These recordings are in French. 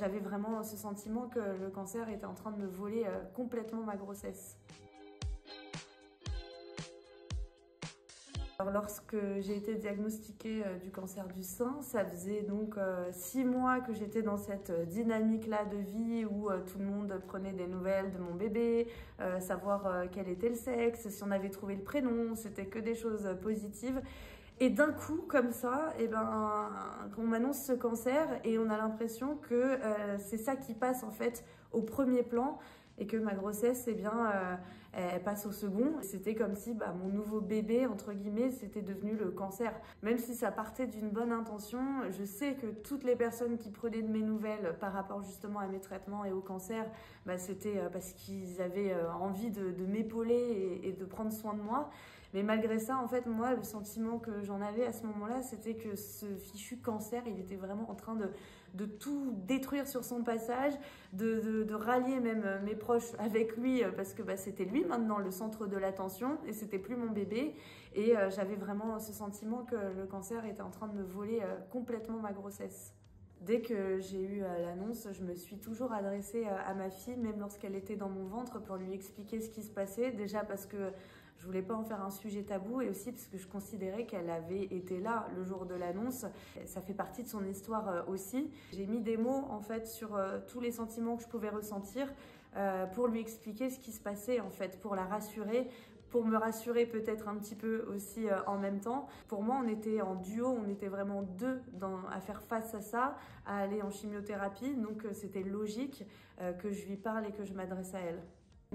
J'avais vraiment ce sentiment que le cancer était en train de me voler complètement ma grossesse. Alors, lorsque j'ai été diagnostiquée du cancer du sein, ça faisait donc 6 mois que j'étais dans cette dynamique-là de vie où tout le monde prenait des nouvelles de mon bébé, savoir quel était le sexe, si on avait trouvé le prénom, c'était que des choses positives. Et d'un coup, comme ça, on m'annonce ce cancer et on a l'impression que c'est ça qui passe en fait au premier plan et que ma grossesse, elle passe au second. C'était comme si mon nouveau bébé, entre guillemets, c'était devenu le cancer. Même si ça partait d'une bonne intention, je sais que toutes les personnes qui prenaient de mes nouvelles par rapport justement à mes traitements et au cancer, c'était parce qu'ils avaient envie de m'épauler et de prendre soin de moi. Mais malgré ça, en fait, moi, le sentiment que j'en avais à ce moment-là, c'était que ce fichu cancer, il était vraiment en train de tout détruire sur son passage, de rallier même mes proches avec lui, parce que c'était lui maintenant le centre de l'attention et c'était plus mon bébé. Et j'avais vraiment ce sentiment que le cancer était en train de me voler complètement ma grossesse. Dès que j'ai eu l'annonce, je me suis toujours adressée à ma fille, même lorsqu'elle était dans mon ventre, pour lui expliquer ce qui se passait. Déjà parce que je voulais pas en faire un sujet tabou et aussi parce que je considérais qu'elle avait été là le jour de l'annonce. Ça fait partie de son histoire aussi. J'ai mis des mots en fait sur tous les sentiments que je pouvais ressentir pour lui expliquer ce qui se passait en fait, pour la rassurer, pour me rassurer peut-être un petit peu aussi en même temps. Pour moi, on était en duo, on était vraiment deux à faire face à ça, à aller en chimiothérapie. Donc c'était logique que je lui parle et que je m'adresse à elle.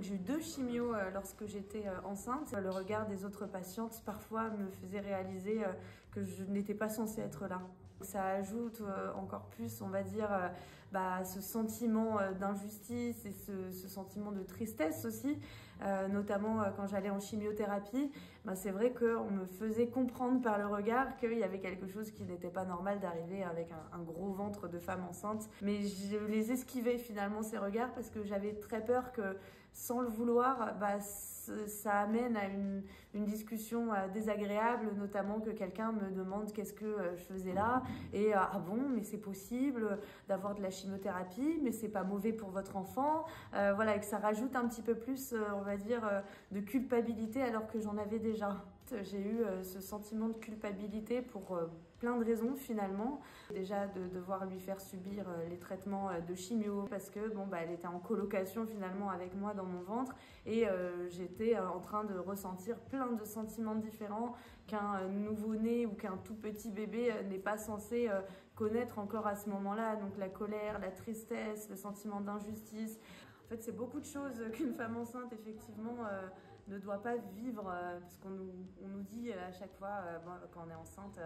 J'ai eu 2 chimios lorsque j'étais enceinte. Le regard des autres patientes parfois me faisait réaliser que je n'étais pas censée être là. Ça ajoute encore plus, on va dire, ce sentiment d'injustice et ce sentiment de tristesse aussi, notamment quand j'allais en chimiothérapie. C'est vrai qu'on me faisait comprendre par le regard qu'il y avait quelque chose qui n'était pas normal d'arriver avec un gros ventre de femme enceinte. Mais je les esquivais finalement ces regards parce que j'avais très peur que, sans le vouloir, ça amène à une discussion désagréable, notamment que quelqu'un me demande qu'est-ce que je faisais là. Et ah bon, mais c'est possible d'avoir de la chimiothérapie, mais c'est pas mauvais pour votre enfant. Voilà, et que ça rajoute un petit peu plus, on va dire, de culpabilité alors que j'en avais déjà. J'ai eu ce sentiment de culpabilité pour plein de raisons finalement. Déjà de devoir lui faire subir les traitements de chimio parce que elle était en colocation finalement avec moi dans mon ventre et j'étais en train de ressentir plein de sentiments différents qu'un nouveau-né ou qu'un tout petit bébé n'est pas censé connaître encore à ce moment-là. Donc la colère, la tristesse, le sentiment d'injustice. En fait, c'est beaucoup de choses qu'une femme enceinte, effectivement, ne doit pas vivre, parce qu'on nous dit à chaque fois, quand on est enceinte,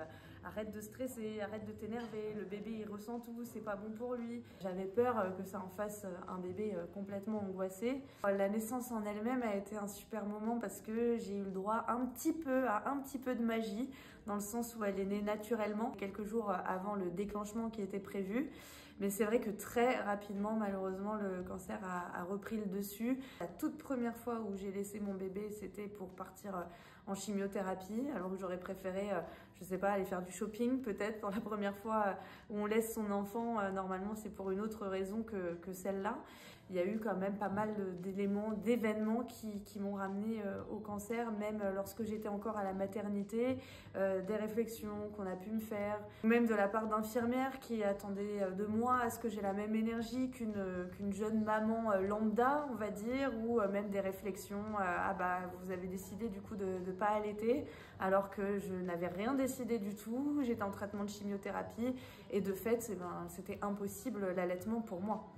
arrête de stresser, arrête de t'énerver, le bébé il ressent tout, c'est pas bon pour lui. J'avais peur que ça en fasse un bébé complètement angoissé. La naissance en elle-même a été un super moment parce que j'ai eu le droit à un petit peu de magie, dans le sens où elle est née naturellement, quelques jours avant le déclenchement qui était prévu. Mais c'est vrai que très rapidement, malheureusement, le cancer a repris le dessus. La toute première fois où j'ai laissé mon bébé, c'était pour partir en chimiothérapie, alors que j'aurais préféré, je sais pas, aller faire du shopping peut-être pour la première fois où on laisse son enfant. Normalement, c'est pour une autre raison que celle-là. Il y a eu quand même pas mal d'événements qui m'ont ramené au cancer, même lorsque j'étais encore à la maternité, des réflexions qu'on a pu me faire, même de la part d'infirmières qui attendaient de moi à ce que j'ai la même énergie qu'une jeune maman lambda, on va dire, ou même des réflexions, vous avez décidé du coup de ne pas allaiter, alors que je n'avais rien décidé du tout, j'étais en traitement de chimiothérapie, et de fait, c'était impossible l'allaitement pour moi.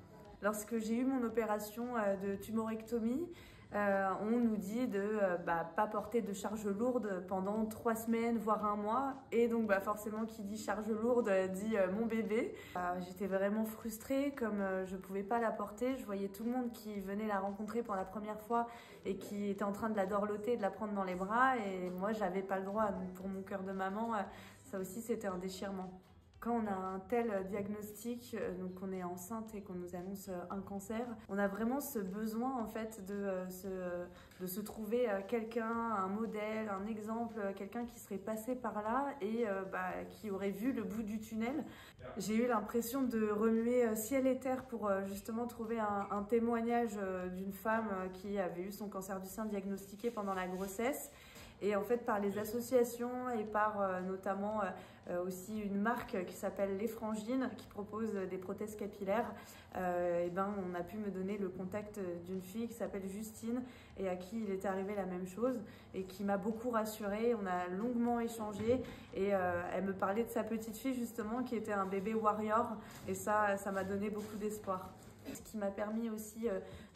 Lorsque j'ai eu mon opération de tumorectomie, on nous dit de pas porter de charge lourde pendant 3 semaines, voire 1 mois. Et donc forcément, qui dit charge lourde dit mon bébé. J'étais vraiment frustrée, comme je pouvais pas la porter. Je voyais tout le monde qui venait la rencontrer pour la première fois et qui était en train de la dorloter, de la prendre dans les bras. Et moi, j'avais pas le droit. Donc pour mon cœur de maman, ça aussi, c'était un déchirement. Quand on a un tel diagnostic, donc on est enceinte et qu'on nous annonce un cancer, on a vraiment ce besoin en fait de se trouver quelqu'un, un modèle, un exemple, quelqu'un qui serait passé par là et qui aurait vu le bout du tunnel. J'ai eu l'impression de remuer ciel et terre pour justement trouver un témoignage d'une femme qui avait eu son cancer du sein diagnostiqué pendant la grossesse. Et en fait, par les associations et par notamment aussi une marque qui s'appelle Les Frangines, qui propose des prothèses capillaires, on a pu me donner le contact d'une fille qui s'appelle Justine et à qui il était arrivé la même chose et qui m'a beaucoup rassurée. On a longuement échangé et elle me parlait de sa petite fille justement qui était un bébé warrior et ça m'a donné beaucoup d'espoir. Ce qui m'a permis aussi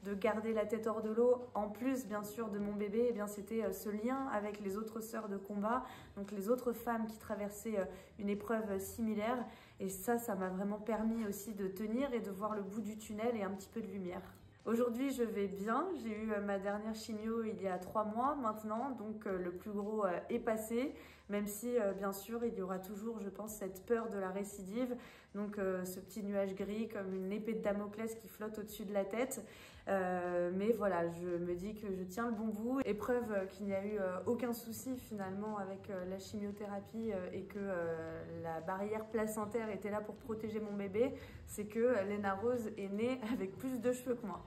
de garder la tête hors de l'eau, en plus bien sûr de mon bébé, c'était ce lien avec les autres sœurs de combat, donc les autres femmes qui traversaient une épreuve similaire. Et ça m'a vraiment permis aussi de tenir et de voir le bout du tunnel et un petit peu de lumière. Aujourd'hui, je vais bien. J'ai eu ma dernière chimio il y a 3 mois maintenant, donc le plus gros est passé, même si bien sûr il y aura toujours, je pense, cette peur de la récidive, donc ce petit nuage gris comme une épée de Damoclès qui flotte au-dessus de la tête. Mais voilà, je me dis que je tiens le bon bout. Et preuve qu'il n'y a eu aucun souci finalement avec la chimiothérapie et que la barrière placentaire était là pour protéger mon bébé, c'est que Léna Rose est née avec plus de cheveux que moi.